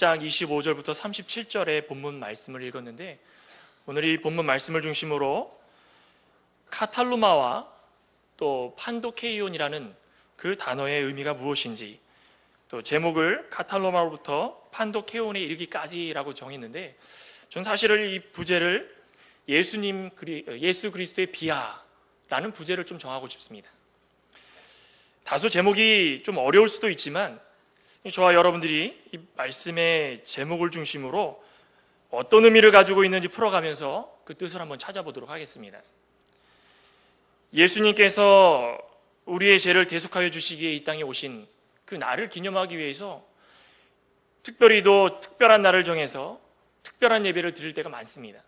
10장 25절부터 37절의 본문 말씀을 읽었는데, 오늘 이 본문 말씀을 중심으로 카탈루마와 또 판도케이온이라는 그 단어의 의미가 무엇인지, 또 제목을 카탈루마로부터 판도케온에 이르기까지라고 정했는데, 전 사실은 이 부제를 예수 그리스도의 비하라는 부제를 좀 정하고 싶습니다. 다소 제목이 좀 어려울 수도 있지만 저와 여러분들이 이 말씀의 제목을 중심으로 어떤 의미를 가지고 있는지 풀어가면서 그 뜻을 한번 찾아보도록 하겠습니다. 예수님께서 우리의 죄를 대속하여 주시기에 이 땅에 오신 그 날을 기념하기 위해서 특별히도 특별한 날을 정해서 특별한 예배를 드릴 때가 많습니다.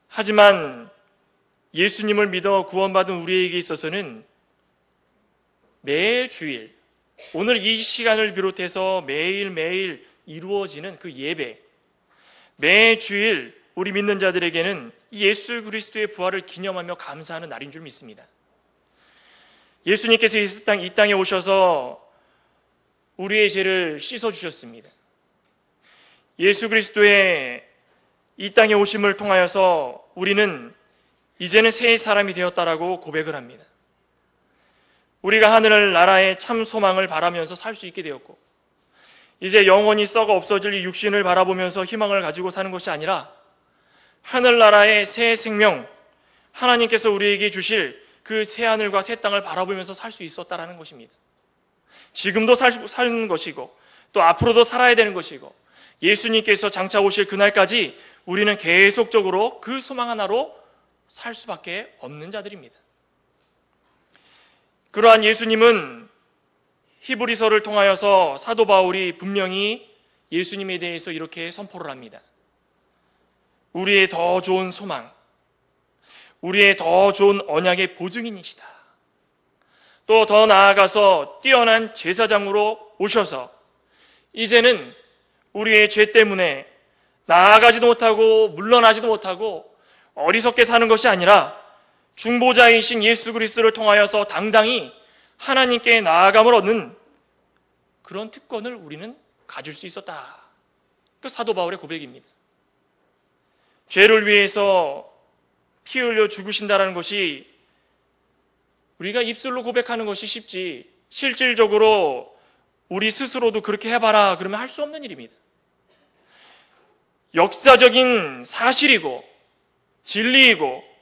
하지만 예수님을 믿어 구원받은 우리에게 있어서는 매일 주일, 오늘 이 시간을 비롯해서 매일매일 이루어지는 그 예배, 매 주일 우리 믿는 자들에게는 예수 그리스도의 부활을 기념하며 감사하는 날인 줄 믿습니다. 예수님께서 이 땅에 오셔서 우리의 죄를 씻어주셨습니다. 예수 그리스도의 이 땅에 오심을 통하여서 우리는 이제는 새 사람이 되었다라고 고백을 합니다. 우리가 하늘나라의 참 소망을 바라면서 살 수 있게 되었고, 이제 영원히 썩어 없어질 이 육신을 바라보면서 희망을 가지고 사는 것이 아니라 하늘나라의 새 생명, 하나님께서 우리에게 주실 그 새 하늘과 새 땅을 바라보면서 살 수 있었다라는 것입니다. 지금도 사는 것이고 또 앞으로도 살아야 되는 것이고, 예수님께서 장차 오실 그날까지 우리는 계속적으로 그 소망 하나로 살 수밖에 없는 자들입니다. 그러한 예수님은 히브리서를 통하여서 사도 바울이 분명히 예수님에 대해서 이렇게 선포를 합니다. 우리의 더 좋은 소망, 우리의 더 좋은 언약의 보증인이시다. 또 더 나아가서 뛰어난 제사장으로 오셔서 이제는 우리의 죄 때문에 나아가지도 못하고 물러나지도 못하고 어리석게 사는 것이 아니라 중보자이신 예수 그리스도를 통하여서 당당히 하나님께 나아감을 얻는 그런 특권을 우리는 가질 수 있었다. 그 사도 바울의 고백입니다. 죄를 위해서 피 흘려 죽으신다는 것이 우리가 입술로 고백하는 것이 쉽지, 실질적으로 우리 스스로도 그렇게 해봐라 그러면 할 수 없는 일입니다. 역사적인 사실이고 진리이고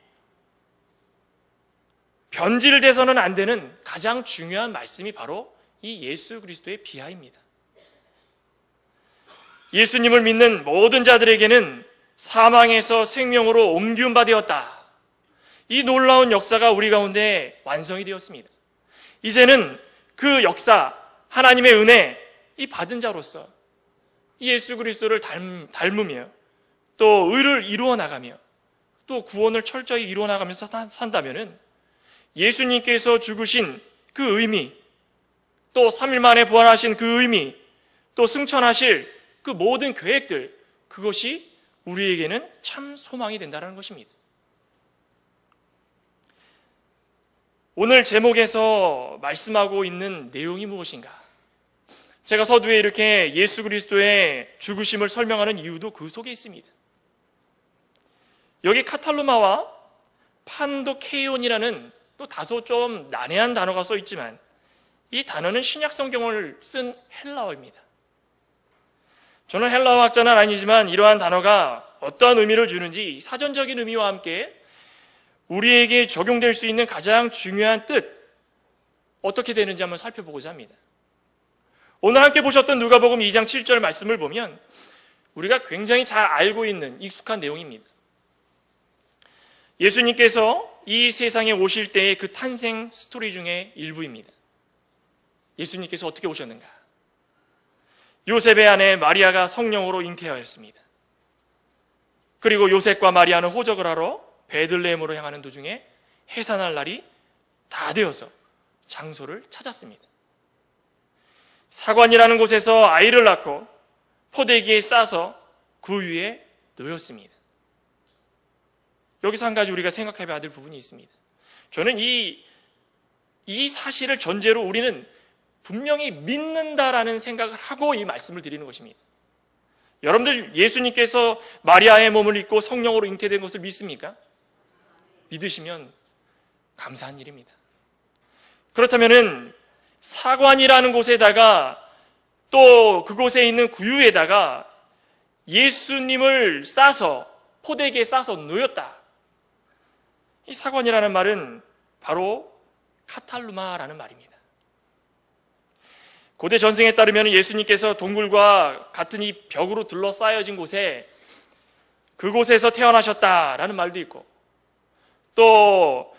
변질돼서는 안 되는 가장 중요한 말씀이 바로 이 예수 그리스도의 비하입니다. 예수님을 믿는 모든 자들에게는 사망에서 생명으로 옮기운 바 되었다. 이 놀라운 역사가 우리 가운데 완성이 되었습니다. 이제는 그 역사, 하나님의 은혜, 이 받은 자로서 예수 그리스도를 닮으며 또 의를 이루어 나가며 또 구원을 철저히 이루어 나가면서 산다면은 예수님께서 죽으신 그 의미, 또 3일 만에 부활하신 그 의미, 또 승천하실 그 모든 계획들, 그것이 우리에게는 참 소망이 된다는 것입니다. 오늘 제목에서 말씀하고 있는 내용이 무엇인가? 제가 서두에 이렇게 예수 그리스도의 죽으심을 설명하는 이유도 그 속에 있습니다. 여기 카탈루마와 판도케이온이라는 또 다소 좀 난해한 단어가 써 있지만 이 단어는 신약 성경을 쓴 헬라어입니다. 저는 헬라어 학자는 아니지만 이러한 단어가 어떠한 의미를 주는지 사전적인 의미와 함께 우리에게 적용될 수 있는 가장 중요한 뜻, 어떻게 되는지 한번 살펴보고자 합니다. 오늘 함께 보셨던 누가복음 2장 7절 말씀을 보면 우리가 굉장히 잘 알고 있는 익숙한 내용입니다. 예수님께서 이 세상에 오실 때의 그 탄생 스토리 중에 일부입니다. 예수님께서 어떻게 오셨는가? 요셉의 아내 마리아가 성령으로 잉태하였습니다. 그리고 요셉과 마리아는 호적을 하러 베들레헴으로 향하는 도중에 해산할 날이 다 되어서 장소를 찾았습니다. 사관이라는 곳에서 아이를 낳고 포대기에 싸서 그 위에 놓였습니다. 여기서 한 가지 우리가 생각해봐야 될 부분이 있습니다. 저는 이 사실을 전제로 우리는 분명히 믿는다라는 생각을 하고 이 말씀을 드리는 것입니다. 여러분들 예수님께서 마리아의 몸을 입고 성령으로 잉태된 것을 믿습니까? 믿으시면 감사한 일입니다. 그렇다면은 사관이라는 곳에다가 또 그곳에 있는 구유에다가 예수님을 싸서 포대기에 싸서 놓였다. 이 사관이라는 말은 바로 카탈루마라는 말입니다. 고대 전승에 따르면 예수님께서 동굴과 같은 이 벽으로 둘러싸여진 곳에 그곳에서 태어나셨다라는 말도 있고 또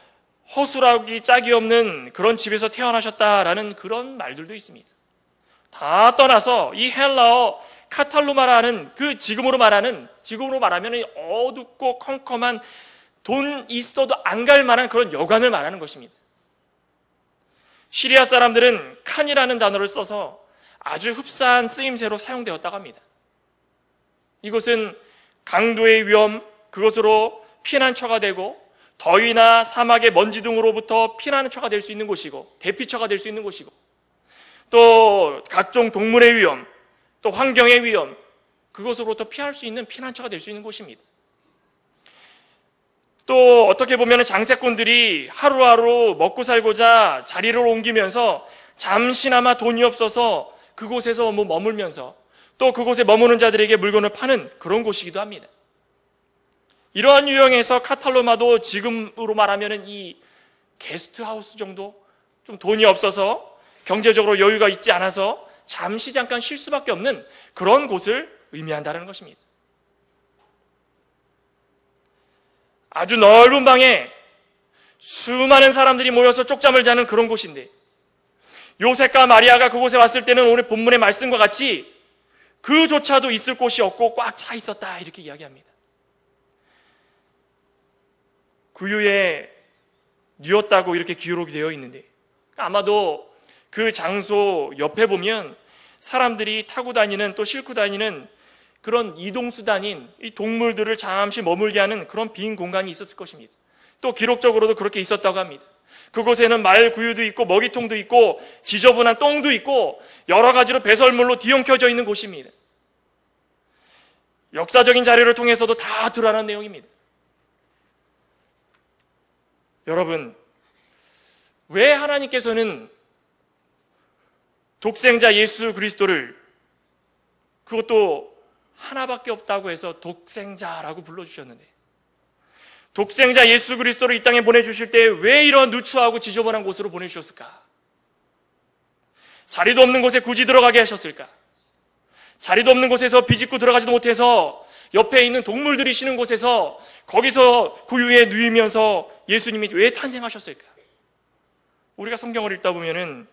허술하기 짝이 없는 그런 집에서 태어나셨다라는 그런 말들도 있습니다. 다 떠나서 이 헬라어 카탈루마라는 그 지금으로 말하면 어둡고 컴컴한 돈 있어도 안 갈 만한 그런 여관을 말하는 것입니다. 시리아 사람들은 칸이라는 단어를 써서 아주 흡사한 쓰임새로 사용되었다고 합니다. 이것은 강도의 위험, 그것으로 피난처가 되고 더위나 사막의 먼지 등으로부터 피난처가 될 수 있는 곳이고 대피처가 될 수 있는 곳이고 또 각종 동물의 위험, 또 환경의 위험, 그것으로부터 피할 수 있는 피난처가 될 수 있는 곳입니다. 또 어떻게 보면 장세꾼들이 하루하루 먹고 살고자 자리를 옮기면서 잠시나마 돈이 없어서 그곳에서 머물면서 또 그곳에 머무는 자들에게 물건을 파는 그런 곳이기도 합니다. 이러한 유형에서 카탈루마도 지금으로 말하면 이 게스트하우스 정도, 좀 돈이 없어서 경제적으로 여유가 있지 않아서 잠시 잠깐 쉴 수밖에 없는 그런 곳을 의미한다는 것입니다. 아주 넓은 방에 수많은 사람들이 모여서 쪽잠을 자는 그런 곳인데 요셉과 마리아가 그곳에 왔을 때는 오늘 본문의 말씀과 같이 그조차도 있을 곳이 없고 꽉 차 있었다 이렇게 이야기합니다. 구유에 뉘었다고 이렇게 기록이 되어 있는데 아마도 그 장소 옆에 보면 사람들이 타고 다니는 또 싣고 다니는 그런 이동수단인 이 동물들을 잠시 머물게 하는 그런 빈 공간이 있었을 것입니다. 또 기록적으로도 그렇게 있었다고 합니다. 그곳에는 말 구유도 있고 먹이통도 있고 지저분한 똥도 있고 여러 가지로 배설물로 뒤엉켜져 있는 곳입니다. 역사적인 자료를 통해서도 다 드러난 내용입니다. 여러분, 왜 하나님께서는 독생자 예수 그리스도를 그것도 하나밖에 없다고 해서 독생자라고 불러주셨는데 독생자 예수 그리스도를 이 땅에 보내주실 때 왜 이런 누추하고 지저분한 곳으로 보내주셨을까? 자리도 없는 곳에 굳이 들어가게 하셨을까? 자리도 없는 곳에서 비집고 들어가지도 못해서 옆에 있는 동물들이 쉬는 곳에서 거기서 구유에 누이면서 예수님이 왜 탄생하셨을까? 우리가 성경을 읽다 보면은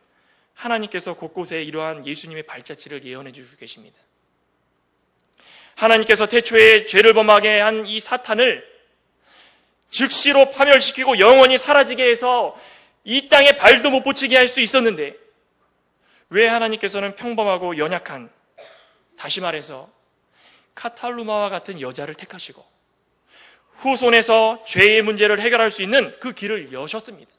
하나님께서 곳곳에 이러한 예수님의 발자취를 예언해 주시고 계십니다. 하나님께서 태초에 죄를 범하게 한 이 사탄을 즉시로 파멸시키고 영원히 사라지게 해서 이 땅에 발도 못 붙이게 할 수 있었는데 왜 하나님께서는 평범하고 연약한, 다시 말해서 카탈루마와 같은 여자를 택하시고 후손에서 죄의 문제를 해결할 수 있는 그 길을 여셨습니다.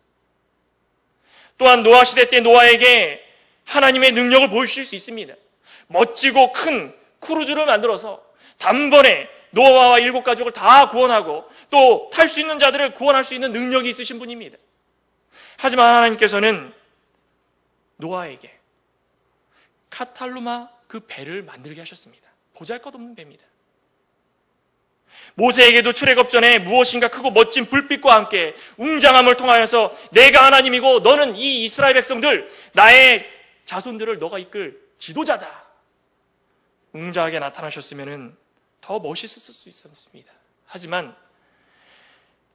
또한 노아 시대 때 노아에게 하나님의 능력을 보여주실 수 있습니다. 멋지고 큰 크루즈를 만들어서 단번에 노아와 7가족을 다 구원하고 또 탈 수 있는 자들을 구원할 수 있는 능력이 있으신 분입니다. 하지만 하나님께서는 노아에게 카탈루마 그 배를 만들게 하셨습니다. 보잘것없는 배입니다. 모세에게도 출애굽 전에 무엇인가 크고 멋진 불빛과 함께 웅장함을 통하여서 내가 하나님이고 너는 이 이스라엘 백성들 나의 자손들을 너가 이끌 지도자다. 웅장하게 나타나셨으면 더 멋있었을 수 있었습니다. 하지만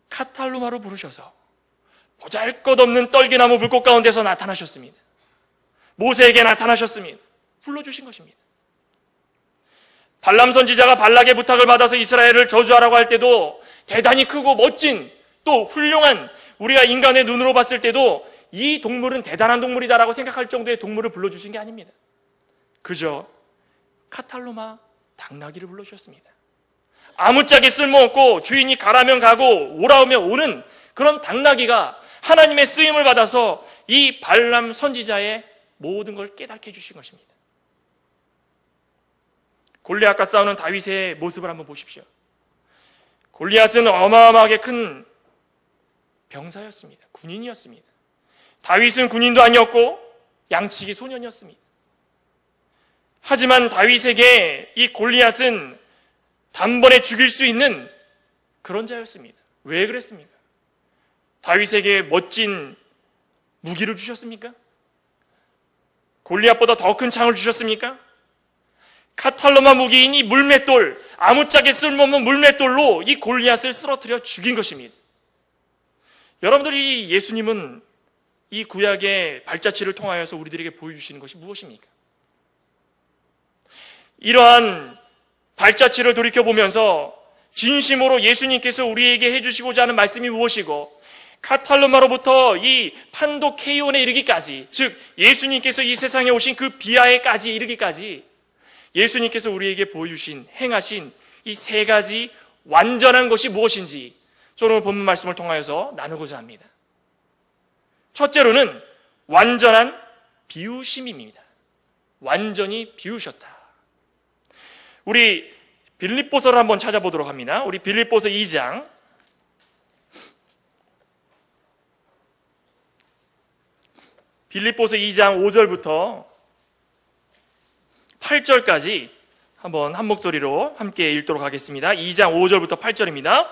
카탈루마로 부르셔서 보잘것없는 떨기나무 불꽃 가운데서 나타나셨습니다. 모세에게 나타나셨습니다. 불러주신 것입니다. 발람 선지자가 발락의 부탁을 받아서 이스라엘을 저주하라고 할 때도 대단히 크고 멋진 또 훌륭한 우리가 인간의 눈으로 봤을 때도 이 동물은 대단한 동물이다라고 생각할 정도의 동물을 불러주신 게 아닙니다. 그저 카탈루마 당나귀를 불러주셨습니다. 아무짝에 쓸모없고 주인이 가라면 가고 오라오면 오는 그런 당나귀가 하나님의 쓰임을 받아서 이 발람 선지자의 모든 걸 깨닫게 해주신 것입니다. 골리앗과 싸우는 다윗의 모습을 한번 보십시오. 골리앗은 어마어마하게 큰 병사였습니다. 군인이었습니다. 다윗은 군인도 아니었고 양치기 소년이었습니다. 하지만 다윗에게 이 골리앗은 단번에 죽일 수 있는 그런 자였습니다. 왜 그랬습니까? 다윗에게 멋진 무기를 주셨습니까? 골리앗보다 더 큰 창을 주셨습니까? 카탈로마 무기인 이 물맷돌, 아무짝에 쓸모없는 물맷돌로 이 골리앗을 쓰러뜨려 죽인 것입니다. 여러분들이 예수님은 이 구약의 발자취를 통하여서 우리들에게 보여주시는 것이 무엇입니까? 이러한 발자취를 돌이켜보면서 진심으로 예수님께서 우리에게 해주시고자 하는 말씀이 무엇이고, 카탈로마로부터 이 판도케이온에 이르기까지, 즉 예수님께서 이 세상에 오신 그 비하에까지 이르기까지 예수님께서 우리에게 보여주신, 행하신 이 세 가지 완전한 것이 무엇인지 저는 오늘 본문 말씀을 통하여서 나누고자 합니다. 첫째로는 완전한 비우심입니다. 완전히 비우셨다. 우리 빌립보서를 한번 찾아보도록 합니다. 우리 빌립보서 2장 5절부터 8절까지 한번 한 목소리로 함께 읽도록 하겠습니다. 2장 5절부터 8절입니다.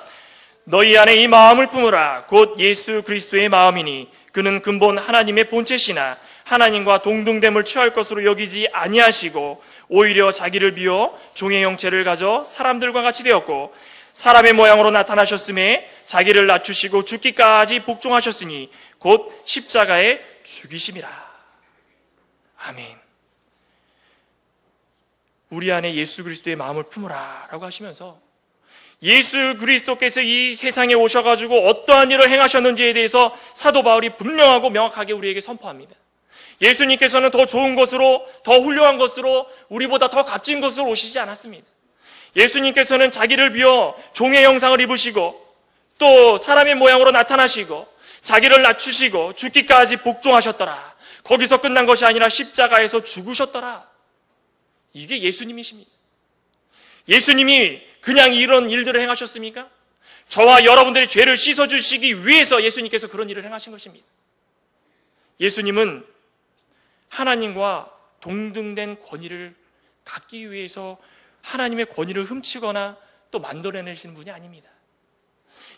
너희 안에 이 마음을 품으라. 곧 예수 그리스도의 마음이니 그는 근본 하나님의 본체시나 하나님과 동등됨을 취할 것으로 여기지 아니하시고 오히려 자기를 비워 종의 형체를 가져 사람들과 같이 되었고 사람의 모양으로 나타나셨음에 자기를 낮추시고 죽기까지 복종하셨으니 곧 십자가에 죽이심이라. 아멘. 우리 안에 예수 그리스도의 마음을 품으라 라고 하시면서 예수 그리스도께서 이 세상에 오셔가지고 어떠한 일을 행하셨는지에 대해서 사도 바울이 분명하고 명확하게 우리에게 선포합니다. 예수님께서는 더 좋은 것으로, 더 훌륭한 것으로, 우리보다 더 값진 것으로 오시지 않았습니다. 예수님께서는 자기를 비워 종의 형상을 입으시고 또 사람의 모양으로 나타나시고 자기를 낮추시고 죽기까지 복종하셨더라. 거기서 끝난 것이 아니라 십자가에서 죽으셨더라. 이게 예수님이십니다. 예수님이 그냥 이런 일들을 행하셨습니까? 저와 여러분들의 죄를 씻어주시기 위해서 예수님께서 그런 일을 행하신 것입니다. 예수님은 하나님과 동등된 권위를 갖기 위해서 하나님의 권위를 훔치거나 또 만들어내시는 분이 아닙니다.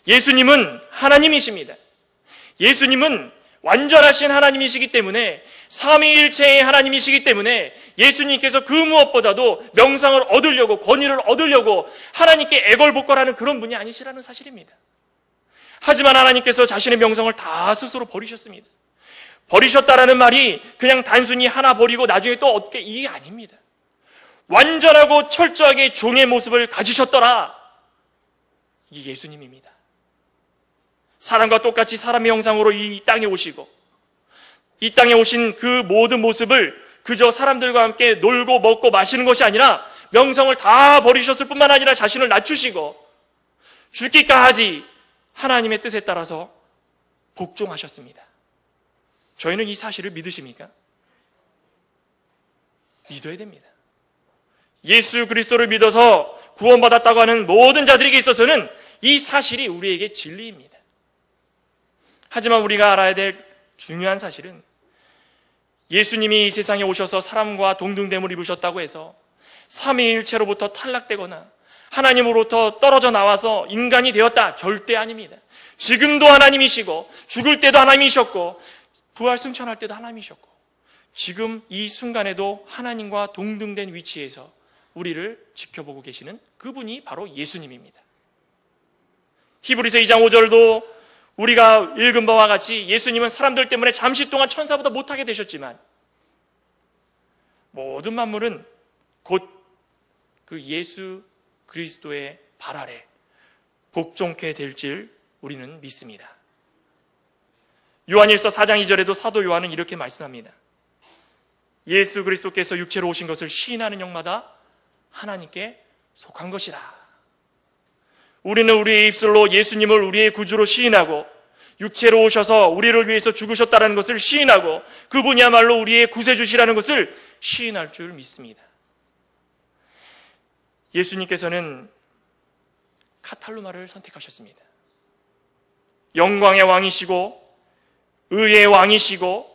예수님은 하나님이십니다. 예수님은 완전하신 하나님이시기 때문에, 삼위일체의 하나님이시기 때문에 예수님께서 그 무엇보다도 명상을 얻으려고, 권위를 얻으려고 하나님께 애걸복걸하는 그런 분이 아니시라는 사실입니다. 하지만 하나님께서 자신의 명성을 다 스스로 버리셨습니다. 버리셨다라는 말이 그냥 단순히 하나 버리고 나중에 또 어떻게, 이게 아닙니다. 완전하고 철저하게 종의 모습을 가지셨더라. 이게 예수님입니다. 사람과 똑같이 사람의 형상으로 이 땅에 오시고 이 땅에 오신 그 모든 모습을 그저 사람들과 함께 놀고 먹고 마시는 것이 아니라 명성을 다 버리셨을 뿐만 아니라 자신을 낮추시고 죽기까지 하나님의 뜻에 따라서 복종하셨습니다. 저희는 이 사실을 믿으십니까? 믿어야 됩니다. 예수 그리스도를 믿어서 구원받았다고 하는 모든 자들에게 있어서는 이 사실이 우리에게 진리입니다. 하지만 우리가 알아야 될 중요한 사실은 예수님이 이 세상에 오셔서 사람과 동등됨을 입으셨다고 해서 삼위일체로부터 탈락되거나 하나님으로부터 떨어져 나와서 인간이 되었다, 절대 아닙니다. 지금도 하나님이시고 죽을 때도 하나님이셨고 부활 승천할 때도 하나님이셨고 지금 이 순간에도 하나님과 동등된 위치에서 우리를 지켜보고 계시는 그분이 바로 예수님입니다. 히브리서 2장 5절도 우리가 읽은 바와 같이 예수님은 사람들 때문에 잠시 동안 천사보다 못하게 되셨지만 모든 만물은 곧 그 예수 그리스도의 발 아래 복종케 될 줄 우리는 믿습니다. 요한일서 4장 2절에도 사도 요한은 이렇게 말씀합니다. 예수 그리스도께서 육체로 오신 것을 시인하는 영마다 하나님께 속한 것이라. 우리는 우리의 입술로 예수님을 우리의 구주로 시인하고 육체로 오셔서 우리를 위해서 죽으셨다는 것을 시인하고 그분이야말로 우리의 구세주시라는 것을 시인할 줄 믿습니다. 예수님께서는 카탈루마를 선택하셨습니다. 영광의 왕이시고 의의 왕이시고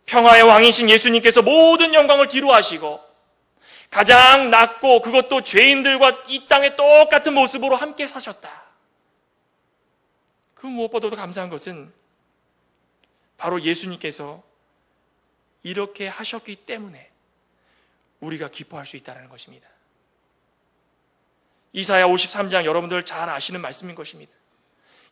평화의 왕이신 예수님께서 모든 영광을 뒤로하시고 가장 낮고 그것도 죄인들과 이 땅에 똑같은 모습으로 함께 사셨다. 그 무엇보다도 감사한 것은 바로 예수님께서 이렇게 하셨기 때문에 우리가 기뻐할 수 있다는 것입니다. 이사야 53장 여러분들 잘 아시는 말씀인 것입니다.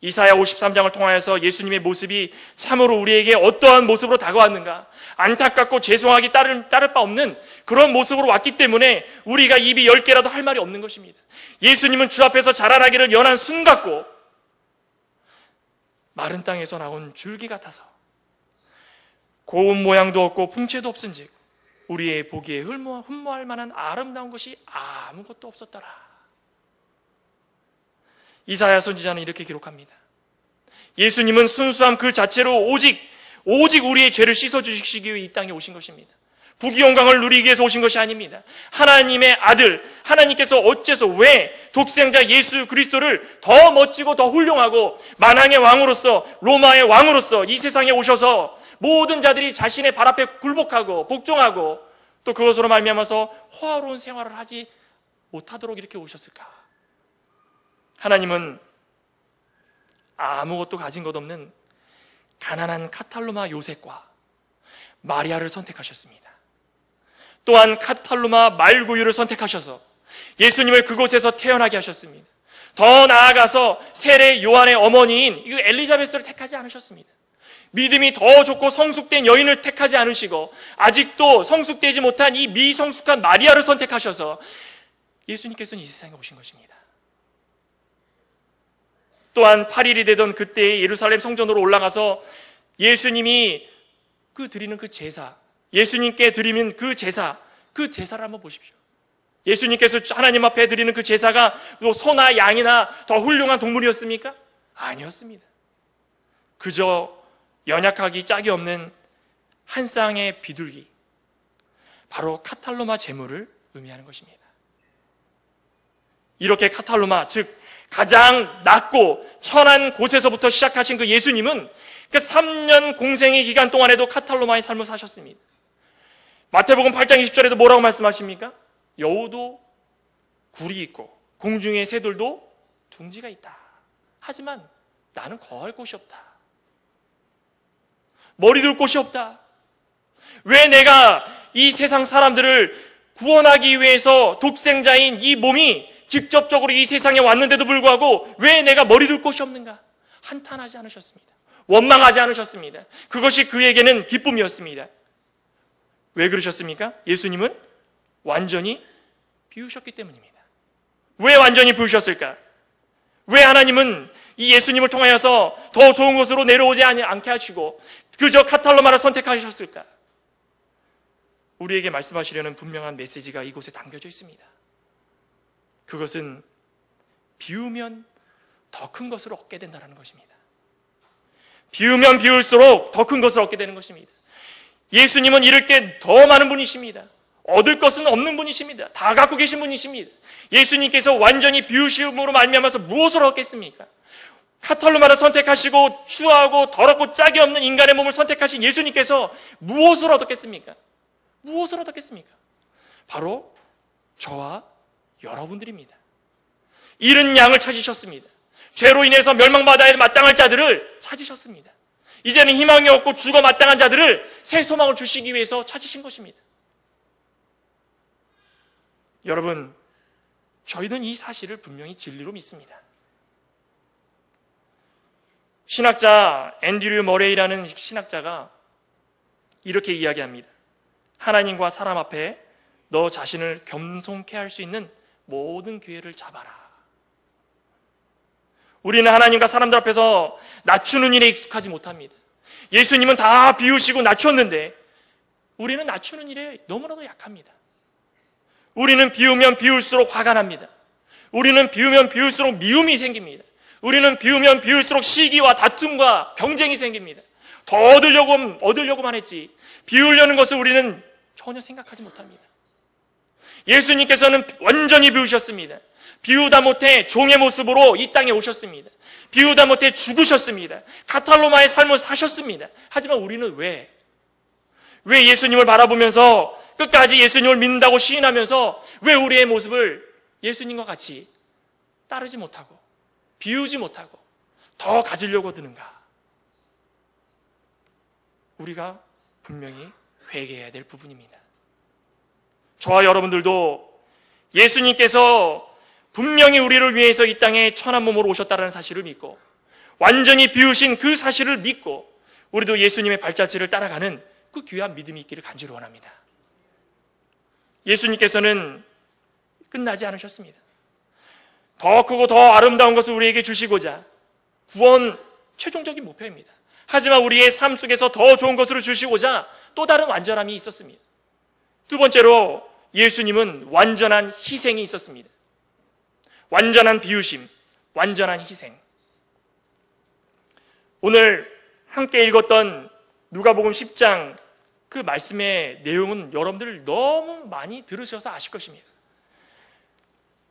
이사야 53장을 통하여서 예수님의 모습이 참으로 우리에게 어떠한 모습으로 다가왔는가, 안타깝고 죄송하기 따를 바 없는 그런 모습으로 왔기 때문에 우리가 입이 10개라도 할 말이 없는 것입니다. 예수님은 주 앞에서 자라나기를 연한 순 같고 마른 땅에서 나온 줄기 같아서 고운 모양도 없고 풍채도 없은즉 우리의 보기에 흠모할 만한 아름다운 것이 아무것도 없었더라. 이사야 선지자는 이렇게 기록합니다. 예수님은 순수함 그 자체로 오직 우리의 죄를 씻어주시기 위해 이 땅에 오신 것입니다. 부귀영광을 누리기 위해서 오신 것이 아닙니다. 하나님의 아들, 하나님께서 어째서 왜 독생자 예수 그리스도를 더 멋지고 더 훌륭하고 만왕의 왕으로서, 로마의 왕으로서 이 세상에 오셔서 모든 자들이 자신의 발 앞에 굴복하고 복종하고 또 그것으로 말미암아서 호화로운 생활을 하지 못하도록 이렇게 오셨을까? 하나님은 아무것도 가진 것 없는 가난한 카탈루마 요셉과 마리아를 선택하셨습니다. 또한 카탈루마 말구유를 선택하셔서 예수님을 그곳에서 태어나게 하셨습니다. 더 나아가서 세례 요한의 어머니인 엘리자베스를 택하지 않으셨습니다. 믿음이 더 좋고 성숙된 여인을 택하지 않으시고 아직도 성숙되지 못한 이 미성숙한 마리아를 선택하셔서 예수님께서는 이 세상에 오신 것입니다. 또한 8일이 되던 그때 예루살렘 성전으로 올라가서 예수님이 드리는 그 제사, 예수님께 드리는 그 제사를 한번 보십시오. 예수님께서 하나님 앞에 드리는 그 제사가 소나 양이나 더 훌륭한 동물이었습니까? 아니었습니다. 그저 연약하기 짝이 없는 한 쌍의 비둘기, 바로 카탈루마 제물을 의미하는 것입니다. 이렇게 카탈루마, 즉 가장 낮고 천한 곳에서부터 시작하신 그 예수님은 그 3년 공생의 기간 동안에도 카탈루마의 삶을 사셨습니다. 마태복음 8장 20절에도 뭐라고 말씀하십니까? 여우도 굴이 있고 공중의 새들도 둥지가 있다. 하지만 나는 거할 곳이 없다. 머리 둘 곳이 없다. 왜 내가 이 세상 사람들을 구원하기 위해서 독생자인 이 몸이 직접적으로 이 세상에 왔는데도 불구하고 왜 내가 머리 둘 곳이 없는가? 한탄하지 않으셨습니다. 원망하지 않으셨습니다. 그것이 그에게는 기쁨이었습니다. 왜 그러셨습니까? 예수님은 완전히 비우셨기 때문입니다. 왜 완전히 비우셨을까? 왜 하나님은 이 예수님을 통하여서 더 좋은 곳으로 내려오지 않게 하시고 그저 카탈루마를 선택하셨을까? 우리에게 말씀하시려는 분명한 메시지가 이곳에 담겨져 있습니다. 그것은 비우면 더 큰 것을 얻게 된다는 것입니다. 비우면 비울수록 더 큰 것을 얻게 되는 것입니다. 예수님은 이럴 게 더 많은 분이십니다. 얻을 것은 없는 분이십니다. 다 갖고 계신 분이십니다. 예수님께서 완전히 비우심으로 말미암아서 무엇을 얻겠습니까? 카탈루마를 선택하시고 추하고 더럽고 짝이 없는 인간의 몸을 선택하신 예수님께서 무엇을 얻었겠습니까? 무엇을 얻었겠습니까? 바로 저와 여러분들입니다. 잃은 양을 찾으셨습니다. 죄로 인해서 멸망받아야 마땅할 자들을 찾으셨습니다. 이제는 희망이 없고 죽어 마땅한 자들을 새 소망을 주시기 위해서 찾으신 것입니다. 여러분, 저희는 이 사실을 분명히 진리로 믿습니다. 신학자 앤드류 머레이라는 신학자가 이렇게 이야기합니다. 하나님과 사람 앞에 너 자신을 겸손케 할 수 있는 모든 기회를 잡아라. 우리는 하나님과 사람들 앞에서 낮추는 일에 익숙하지 못합니다. 예수님은 다 비우시고 낮췄는데 우리는 낮추는 일에 너무나도 약합니다. 우리는 비우면 비울수록 화가 납니다. 우리는 비우면 비울수록 미움이 생깁니다. 우리는 비우면 비울수록 시기와 다툼과 경쟁이 생깁니다. 더 얻으려고만 했지 비우려는 것을 우리는 전혀 생각하지 못합니다. 예수님께서는 완전히 비우셨습니다. 비우다 못해 종의 모습으로 이 땅에 오셨습니다. 비우다 못해 죽으셨습니다. 카탈로마의 삶을 사셨습니다. 하지만 우리는 왜 예수님을 바라보면서 끝까지 예수님을 믿는다고 시인하면서 왜 우리의 모습을 예수님과 같이 따르지 못하고 비우지 못하고 더 가지려고 드는가? 우리가 분명히 회개해야 될 부분입니다. 저와 여러분들도 예수님께서 분명히 우리를 위해서 이 땅에 천한 몸으로 오셨다는 사실을 믿고 완전히 비우신 그 사실을 믿고 우리도 예수님의 발자취를 따라가는 그 귀한 믿음이 있기를 간절히 원합니다. 예수님께서는 끝나지 않으셨습니다. 더 크고 더 아름다운 것을 우리에게 주시고자 구원 최종적인 목표입니다. 하지만 우리의 삶 속에서 더 좋은 것으로 주시고자 또 다른 완전함이 있었습니다. 두 번째로 예수님은 완전한 희생이 있었습니다. 완전한 비우심, 완전한 희생. 오늘 함께 읽었던 누가복음 10장 그 말씀의 내용은 여러분들 너무 많이 들으셔서 아실 것입니다.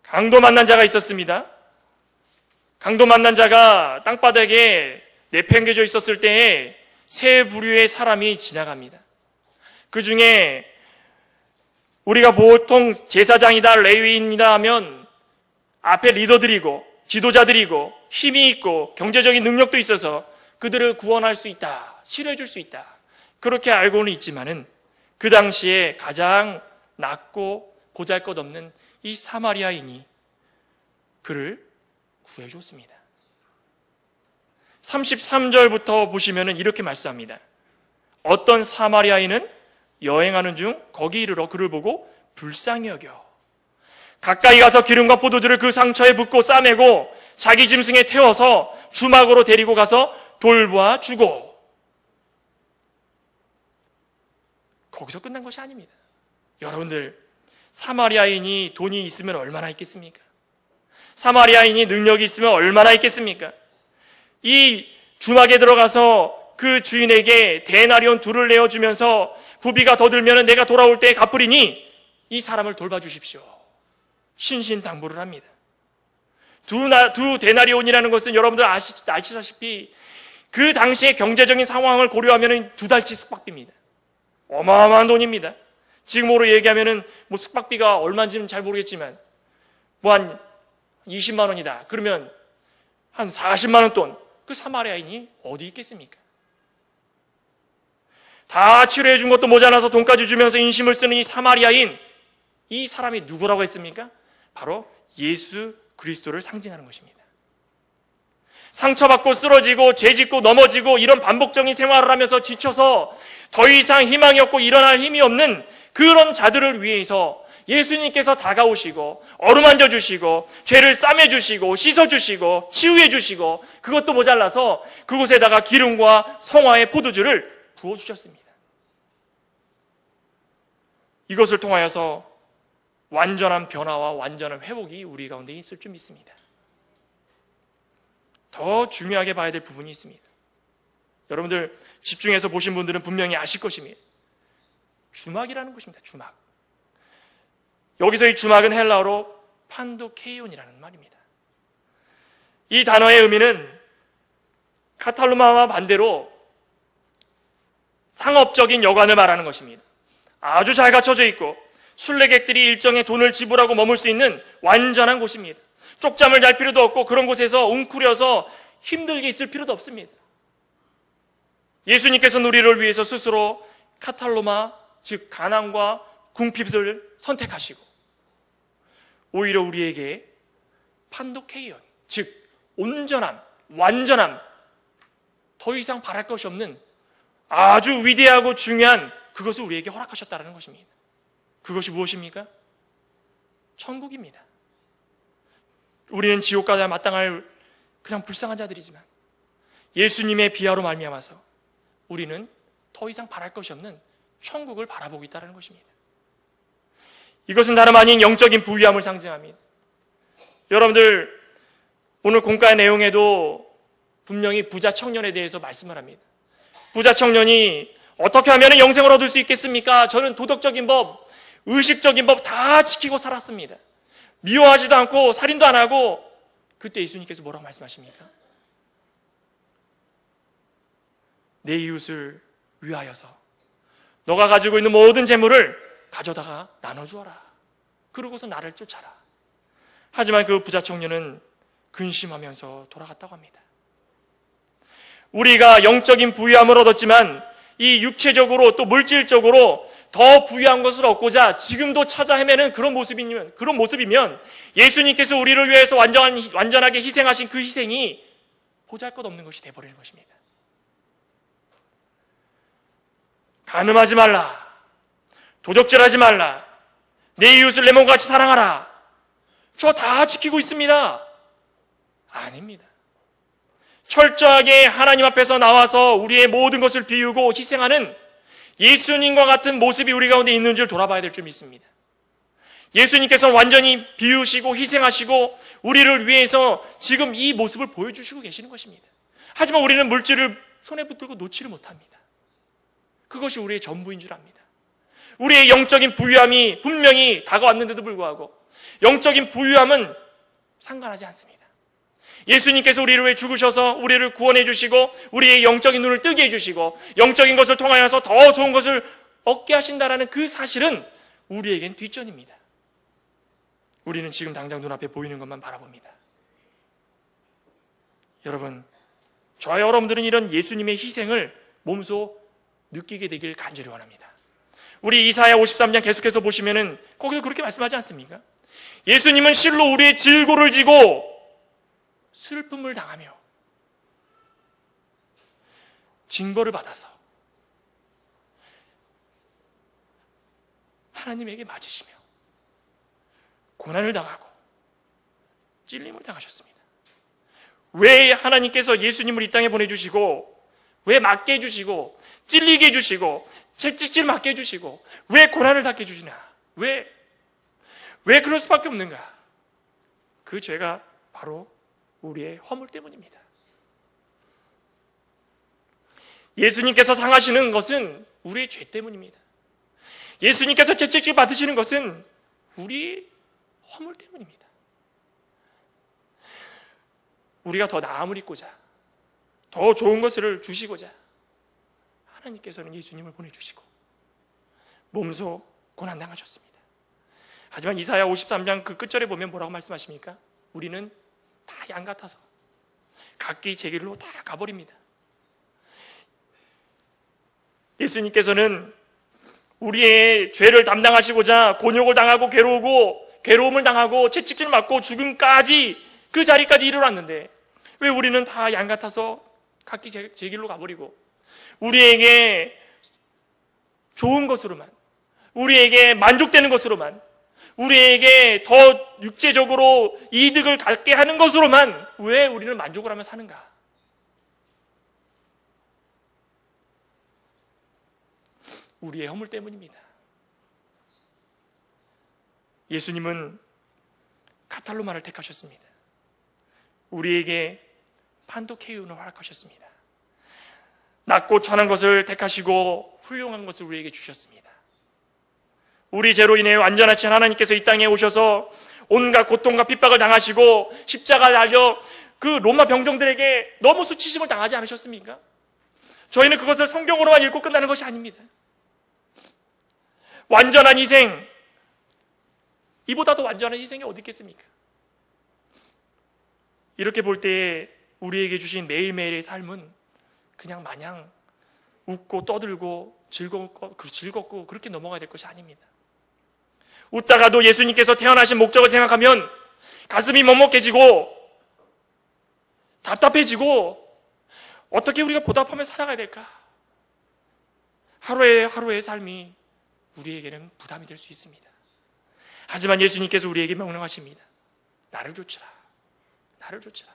강도 만난 자가 있었습니다. 강도 만난 자가 땅바닥에 내팽개져 있었을 때에 세 부류의 사람이 지나갑니다. 그 중에 우리가 보통 제사장이다 레위인이다 하면 앞에 리더들이고 지도자들이고 힘이 있고 경제적인 능력도 있어서 그들을 구원할 수 있다, 치료해 줄 수 있다, 그렇게 알고는 있지만은 그 당시에 가장 낮고 보잘것없는 이 사마리아인이 그를 구해줬습니다. 33절부터 보시면은 이렇게 말씀합니다. 어떤 사마리아인은 여행하는 중 거기 이르러 그를 보고 불쌍히 여겨 가까이 가서 기름과 포도주를 그 상처에 붓고 싸매고 자기 짐승에 태워서 주막으로 데리고 가서 돌보아 주고. 거기서 끝난 것이 아닙니다. 여러분들, 사마리아인이 돈이 있으면 얼마나 있겠습니까? 사마리아인이 능력이 있으면 얼마나 있겠습니까? 이 주막에 들어가서 그 주인에게 데나리온 2를 내어주면서 부비가 더 들면 내가 돌아올 때 갚으리니 이 사람을 돌봐주십시오. 신신당부를 합니다. 두 데나리온이라는 것은 여러분들 아시다시피 그 당시의 경제적인 상황을 고려하면 2달치 숙박비입니다. 어마어마한 돈입니다. 지금으로 얘기하면 숙박비가 얼마인지는 잘 모르겠지만 한 20만 원이다. 그러면 한 40만 원 돈. 그 사마리아인이 어디 있겠습니까? 다 치료해 준 것도 모자라서 돈까지 주면서 인심을 쓰는 이 사마리아인, 이 사람이 누구라고 했습니까? 바로 예수 그리스도를 상징하는 것입니다. 상처받고 쓰러지고 죄짓고 넘어지고 이런 반복적인 생활을 하면서 지쳐서 더 이상 희망이 없고 일어날 힘이 없는 그런 자들을 위해서 예수님께서 다가오시고 어루만져 주시고 죄를 싸매 주시고 씻어 주시고 치유해 주시고 그것도 모자라서 그곳에다가 기름과 성화의 포도주를 부어 주셨습니다. 이것을 통하여서 완전한 변화와 완전한 회복이 우리 가운데 있을 줄 믿습니다. 더 중요하게 봐야 될 부분이 있습니다. 여러분들 집중해서 보신 분들은 분명히 아실 것입니다. 주막이라는 것입니다. 주막. 여기서 이 주막은 헬라어로 판도케이온이라는 말입니다. 이 단어의 의미는 카탈루마와 반대로 상업적인 여관을 말하는 것입니다. 아주 잘 갖춰져 있고 순례객들이 일정의 돈을 지불하고 머물 수 있는 완전한 곳입니다. 쪽잠을 잘 필요도 없고 그런 곳에서 웅크려서 힘들게 있을 필요도 없습니다. 예수님께서는 우리를 위해서 스스로 카탈로마, 즉 가난과 궁핍을 선택하시고 오히려 우리에게 판도케이온, 즉 온전함, 완전함, 더 이상 바랄 것이 없는 아주 위대하고 중요한 그것을 우리에게 허락하셨다는 것입니다. 그것이 무엇입니까? 천국입니다. 우리는 지옥까지 마땅할 그냥 불쌍한 자들이지만 예수님의 비하로 말미암아서 우리는 더 이상 바랄 것이 없는 천국을 바라보고 있다는 것입니다. 이것은 다름 아닌 영적인 부유함을 상징합니다. 여러분들 오늘 공과의 내용에도 분명히 부자 청년에 대해서 말씀을 합니다. 부자 청년이 어떻게 하면 영생을 얻을 수 있겠습니까? 저는 도덕적인 법, 의식적인 법 다 지키고 살았습니다. 미워하지도 않고 살인도 안 하고. 그때 예수님께서 뭐라고 말씀하십니까? 내 이웃을 위하여서 너가 가지고 있는 모든 재물을 가져다가 나눠주어라. 그러고서 나를 쫓아라. 하지만 그 부자 청년은 근심하면서 돌아갔다고 합니다. 우리가 영적인 부유함을 얻었지만 이 육체적으로 또 물질적으로 더 부유한 것을 얻고자 지금도 찾아 헤매는 그런 모습이면 예수님께서 우리를 위해서 완전하게 희생하신 그 희생이 보잘것없는 것이 되어버리는 것입니다. 간음하지 말라, 도적질하지 말라, 내 이웃을 내 몸같이 사랑하라, 저 다 지키고 있습니다. 아닙니다. 철저하게 하나님 앞에서 나와서 우리의 모든 것을 비우고 희생하는 예수님과 같은 모습이 우리 가운데 있는지를 돌아봐야 될 줄 믿습니다. 예수님께서는 완전히 비우시고 희생하시고 우리를 위해서 지금 이 모습을 보여주시고 계시는 것입니다. 하지만 우리는 물질을 손에 붙들고 놓지를 못합니다. 그것이 우리의 전부인 줄 압니다. 우리의 영적인 부유함이 분명히 다가왔는데도 불구하고 영적인 부유함은 상관하지 않습니다. 예수님께서 우리를 위해 죽으셔서 우리를 구원해 주시고 우리의 영적인 눈을 뜨게 해주시고 영적인 것을 통하여서 더 좋은 것을 얻게 하신다라는 그 사실은 우리에겐 뒷전입니다. 우리는 지금 당장 눈앞에 보이는 것만 바라봅니다. 여러분, 저와 여러분들은 이런 예수님의 희생을 몸소 느끼게 되길 간절히 원합니다. 우리 이사야 53장 계속해서 보시면은 거기서 그렇게 말씀하지 않습니까? 예수님은 실로 우리의 질고를 지고 슬픔을 당하며 징벌을 받아서 하나님에게 맞으시며 고난을 당하고 찔림을 당하셨습니다. 왜 하나님께서 예수님을 이 땅에 보내주시고 왜 맞게 해주시고 찔리게 해주시고 채찍질 맞게 해주시고 왜 고난을 당게 해주시나? 왜 그럴 수밖에 없는가? 그 죄가 바로 우리의 허물 때문입니다. 예수님께서 상하시는 것은 우리의 죄 때문입니다. 예수님께서 채찍질 받으시는 것은 우리의 허물 때문입니다. 우리가 더 나음을 입고자 더 좋은 것을 주시고자 하나님께서는 예수님을 보내주시고 몸소 고난당하셨습니다. 하지만 이사야 53장 그 끝절에 보면 뭐라고 말씀하십니까? 우리는 다 양 같아서 각기 제 길로 다 가버립니다. 예수님께서는 우리의 죄를 담당하시고자 곤욕을 당하고 괴로움을 당하고 채찍질 맞고 죽음까지 그 자리까지 이르렀는데 왜 우리는 다 양 같아서 각기 제 길로 가버리고 우리에게 좋은 것으로만, 우리에게 만족되는 것으로만, 우리에게 더 육체적으로 이득을 갖게 하는 것으로만 왜 우리는 만족을 하며 사는가? 우리의 허물 때문입니다. 예수님은 카탈로마를 택하셨습니다. 우리에게 판도케이온을 허락하셨습니다. 낮고 천한 것을 택하시고 훌륭한 것을 우리에게 주셨습니다. 우리 죄로 인해 완전하신 하나님께서 이 땅에 오셔서 온갖 고통과 핍박을 당하시고 십자가 달려 그 로마 병정들에게 너무 수치심을 당하지 않으셨습니까? 저희는 그것을 성경으로만 읽고 끝나는 것이 아닙니다. 완전한 희생, 이보다도 완전한 희생이 어디 있겠습니까? 이렇게 볼 때에 우리에게 주신 매일매일의 삶은 그냥 마냥 웃고 떠들고 즐겁고 그렇게 넘어가야 될 것이 아닙니다. 웃다가도 예수님께서 태어나신 목적을 생각하면 가슴이 먹먹해지고 답답해지고 어떻게 우리가 보답하며 살아가야 될까? 하루의 삶이 우리에게는 부담이 될 수 있습니다. 하지만 예수님께서 우리에게 명령하십니다. 나를 좇으라. 나를 좇으라.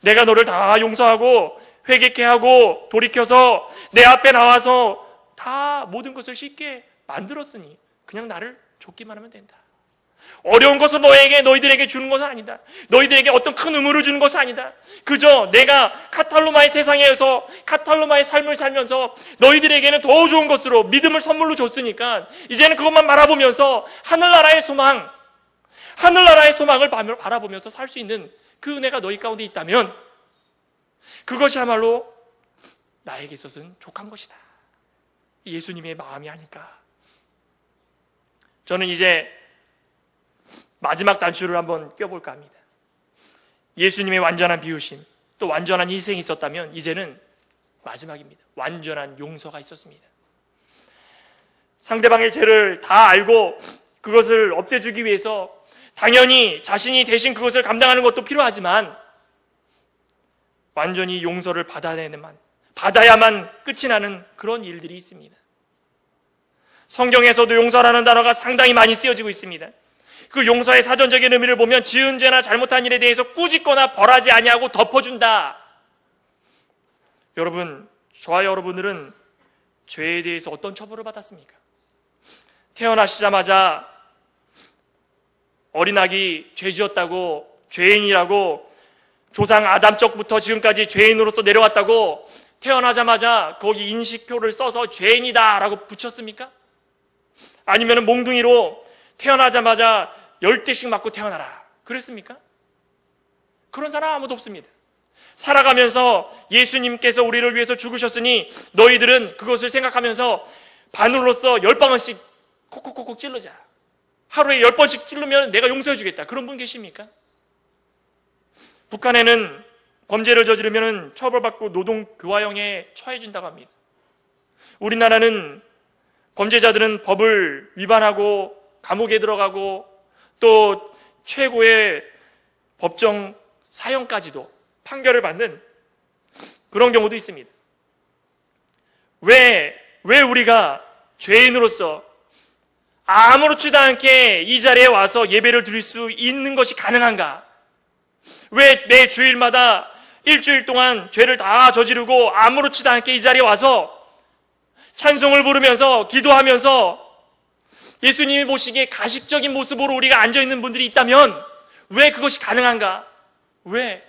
내가 너를 다 용서하고 회개케 하고 돌이켜서 내 앞에 나와서 다 모든 것을 쉽게 만들었으니 그냥 나를 좇기만 하면 된다. 어려운 것을 너희들에게 주는 것은 아니다. 너희들에게 어떤 큰 의무를 주는 것은 아니다. 그저 내가 카탈로마의 세상에서 카탈로마의 삶을 살면서 너희들에게는 더 좋은 것으로 믿음을 선물로 줬으니까 이제는 그것만 바라보면서 하늘나라의 소망을 바라보면서 살 수 있는 그 은혜가 너희 가운데 있다면 그것이야말로 나에게 있어서는 족한 것이다. 예수님의 마음이 아닐까. 저는 이제 마지막 단추를 한번 껴볼까 합니다. 예수님의 완전한 비우심, 또 완전한 희생이 있었다면 이제는 마지막입니다. 완전한 용서가 있었습니다. 상대방의 죄를 다 알고 그것을 없애주기 위해서 당연히 자신이 대신 그것을 감당하는 것도 필요하지만 완전히 용서를 받아야만 끝이 나는 그런 일들이 있습니다. 성경에서도 용서라는 단어가 상당히 많이 쓰여지고 있습니다. 그 용서의 사전적인 의미를 보면 지은 죄나 잘못한 일에 대해서 꾸짖거나 벌하지 아니하고 덮어준다. 여러분, 저와 여러분들은 죄에 대해서 어떤 처벌을 받았습니까? 태어나시자마자 어린아기 죄 지었다고 죄인이라고 조상 아담 쪽부터 지금까지 죄인으로서 내려왔다고 태어나자마자 거기 인식표를 써서 죄인이다 라고 붙였습니까? 아니면 몽둥이로 태어나자마자 10대씩 맞고 태어나라 그랬습니까? 그런 사람 아무도 없습니다. 살아가면서 예수님께서 우리를 위해서 죽으셨으니 너희들은 그것을 생각하면서 바늘로서 10방울씩 콕콕콕콕 찔르자. 하루에 10번씩 찔르면 내가 용서해 주겠다. 그런 분 계십니까? 북한에는 범죄를 저지르면 처벌받고 노동교화형에 처해진다고 합니다. 우리나라는 범죄자들은 법을 위반하고 감옥에 들어가고 또 최고의 법정 사형까지도 판결을 받는 그런 경우도 있습니다. 왜 우리가 죄인으로서 아무렇지도 않게 이 자리에 와서 예배를 드릴 수 있는 것이 가능한가? 왜 매 주일마다 일주일 동안 죄를 다 저지르고 아무렇지도 않게 이 자리에 와서 찬송을 부르면서 기도하면서 예수님이 보시기에 가식적인 모습으로 우리가 앉아있는 분들이 있다면 왜 그것이 가능한가? 왜?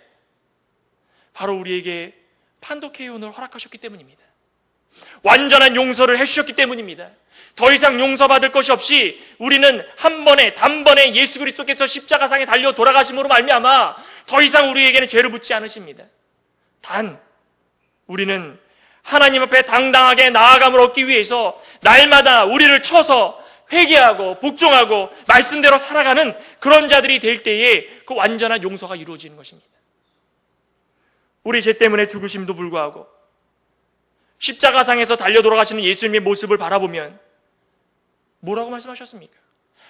바로 우리에게 판독회의원을 허락하셨기 때문입니다. 완전한 용서를 해주셨기 때문입니다. 더 이상 용서받을 것이 없이 우리는 한 번에 단번에 예수 그리스도께서 십자가상에 달려 돌아가심으로 말미암아 더 이상 우리에게는 죄를 묻지 않으십니다. 단 우리는 하나님 앞에 당당하게 나아감을 얻기 위해서 날마다 우리를 쳐서 회개하고 복종하고 말씀대로 살아가는 그런 자들이 될 때에 그 완전한 용서가 이루어지는 것입니다. 우리 죄 때문에 죽으심도 불구하고 십자가상에서 달려 돌아가시는 예수님의 모습을 바라보면 뭐라고 말씀하셨습니까?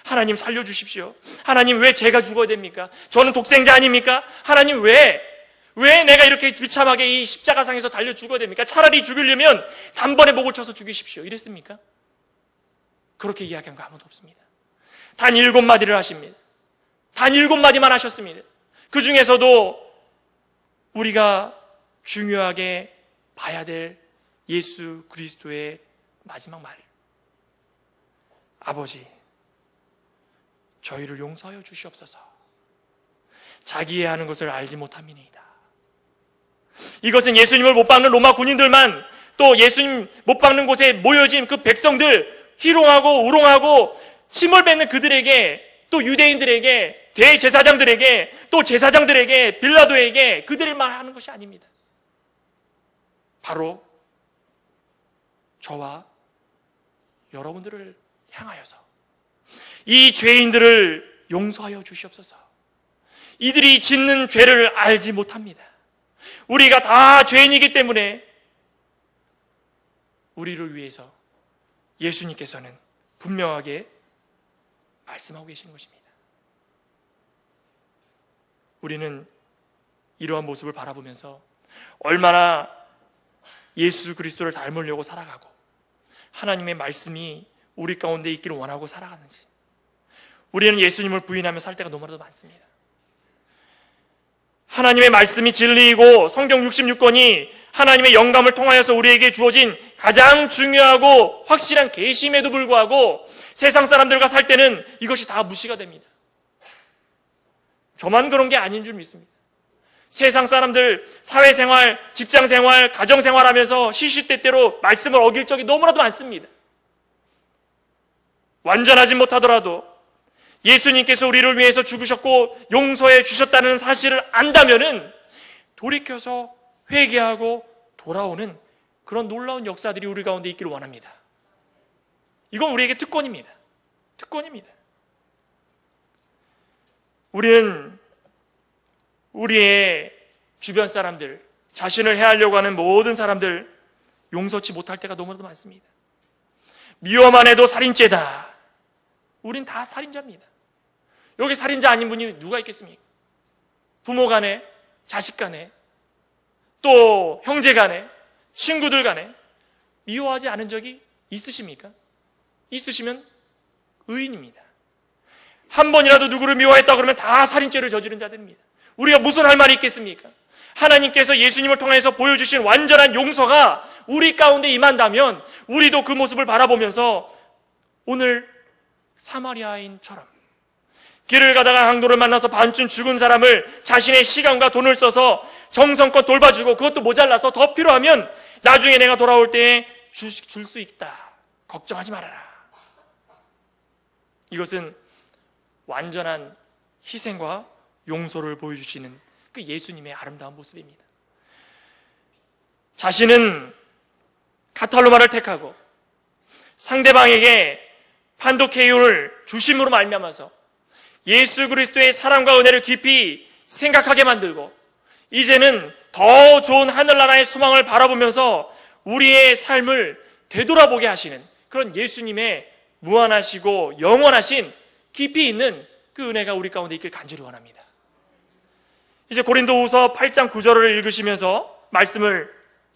하나님 살려주십시오. 하나님 왜 제가 죽어야 됩니까? 저는 독생자 아닙니까? 하나님 왜 내가 이렇게 비참하게 이 십자가상에서 달려 죽어야 됩니까? 차라리 죽이려면 단번에 목을 쳐서 죽이십시오. 이랬습니까? 그렇게 이야기한 거 아무도 없습니다. 단 7마디를 하십니다. 단 7마디만 하셨습니다. 그 중에서도 우리가 중요하게 봐야 될 예수 그리스도의 마지막 말. 아버지, 저희를 용서하여 주시옵소서. 자기의 하는 것을 알지 못함이니이다. 이것은 예수님을 못 박는 로마 군인들만 또 예수님 못 박는 곳에 모여진 그 백성들 희롱하고 우롱하고 침을 뱉는 그들에게 또 유대인들에게 대제사장들에게 또 제사장들에게 빌라도에게 그들만 하는 것이 아닙니다. 바로 저와 여러분들을 향하여서 이 죄인들을 용서하여 주시옵소서. 이들이 짓는 죄를 알지 못합니다. 우리가 다 죄인이기 때문에 우리를 위해서 예수님께서는 분명하게 말씀하고 계시는 것입니다. 우리는 이러한 모습을 바라보면서 얼마나 예수 그리스도를 닮으려고 살아가고 하나님의 말씀이 우리 가운데 있기를 원하고 살아가는지 우리는 예수님을 부인하며 살 때가 너무나도 많습니다. 하나님의 말씀이 진리이고 성경 66권이 하나님의 영감을 통하여서 우리에게 주어진 가장 중요하고 확실한 계시임에도 불구하고 세상 사람들과 살 때는 이것이 다 무시가 됩니다. 저만 그런 게 아닌 줄 믿습니다. 세상 사람들 사회생활, 직장생활, 가정생활 하면서 시시때때로 말씀을 어길 적이 너무나도 많습니다. 완전하지 못하더라도 예수님께서 우리를 위해서 죽으셨고 용서해 주셨다는 사실을 안다면은 돌이켜서 회개하고 돌아오는 그런 놀라운 역사들이 우리 가운데 있기를 원합니다. 이건 우리에게 특권입니다. 특권입니다. 우리는 우리의 주변 사람들, 자신을 해하려고 하는 모든 사람들 용서치 못할 때가 너무나도 많습니다. 미워만 해도 살인죄다. 우린 다 살인자입니다. 여기 살인자 아닌 분이 누가 있겠습니까? 부모 간에, 자식 간에, 또 형제 간에, 친구들 간에 미워하지 않은 적이 있으십니까? 있으시면 의인입니다. 한 번이라도 누구를 미워했다 그러면 다 살인죄를 저지른 자들입니다. 우리가 무슨 할 말이 있겠습니까? 하나님께서 예수님을 통해서 보여주신 완전한 용서가 우리 가운데 임한다면 우리도 그 모습을 바라보면서 오늘 사마리아인처럼 길을 가다가 강도를 만나서 반쯤 죽은 사람을 자신의 시간과 돈을 써서 정성껏 돌봐주고 그것도 모자라서 더 필요하면 나중에 내가 돌아올 때에 줄 수 있다. 걱정하지 말아라. 이것은 완전한 희생과 용서를 보여주시는 그 예수님의 아름다운 모습입니다. 자신은 카탈로마를 택하고 상대방에게 판도케이오를 주심으로 말미암아서 예수 그리스도의 사랑과 은혜를 깊이 생각하게 만들고 이제는 더 좋은 하늘나라의 소망을 바라보면서 우리의 삶을 되돌아보게 하시는 그런 예수님의 무한하시고 영원하신 깊이 있는 그 은혜가 우리 가운데 있길 간절히 원합니다. 이제 고린도후서 8장 9절을 읽으시면서 말씀을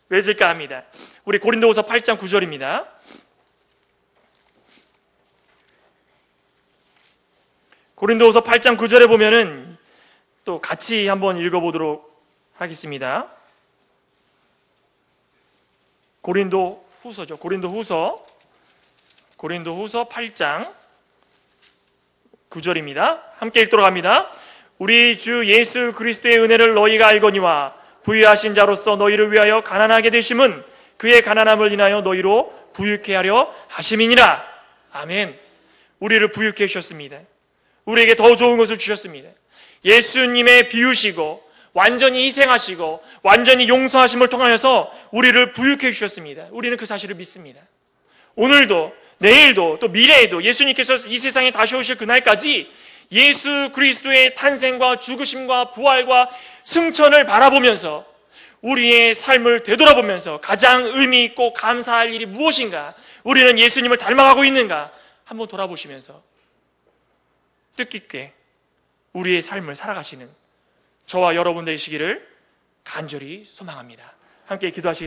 맺을까 합니다. 우리 고린도후서 8장 9절입니다. 고린도후서 8장 9절에 보면은 또 같이 한번 읽어보도록 하겠습니다. 고린도후서죠. 고린도후서 8장 9절입니다. 함께 읽도록 합니다. 우리 주 예수 그리스도의 은혜를 너희가 알거니와 부유하신 자로서 너희를 위하여 가난하게 되심은 그의 가난함을 인하여 너희로 부유케 하려 하심이니라. 아멘. 우리를 부유케 해주셨습니다. 우리에게 더 좋은 것을 주셨습니다. 예수님의 비우시고 완전히 희생하시고 완전히 용서하심을 통하여서 우리를 부유케 해주셨습니다. 우리는 그 사실을 믿습니다. 오늘도 내일도 또 미래에도 예수님께서 이 세상에 다시 오실 그날까지 예수 그리스도의 탄생과 죽으심과 부활과 승천을 바라보면서 우리의 삶을 되돌아보면서 가장 의미 있고 감사할 일이 무엇인가, 우리는 예수님을 닮아가고 있는가 한번 돌아보시면서 뜻깊게 우리의 삶을 살아가시는 저와 여러분 되시기를 간절히 소망합니다. 함께 기도하시겠습니다.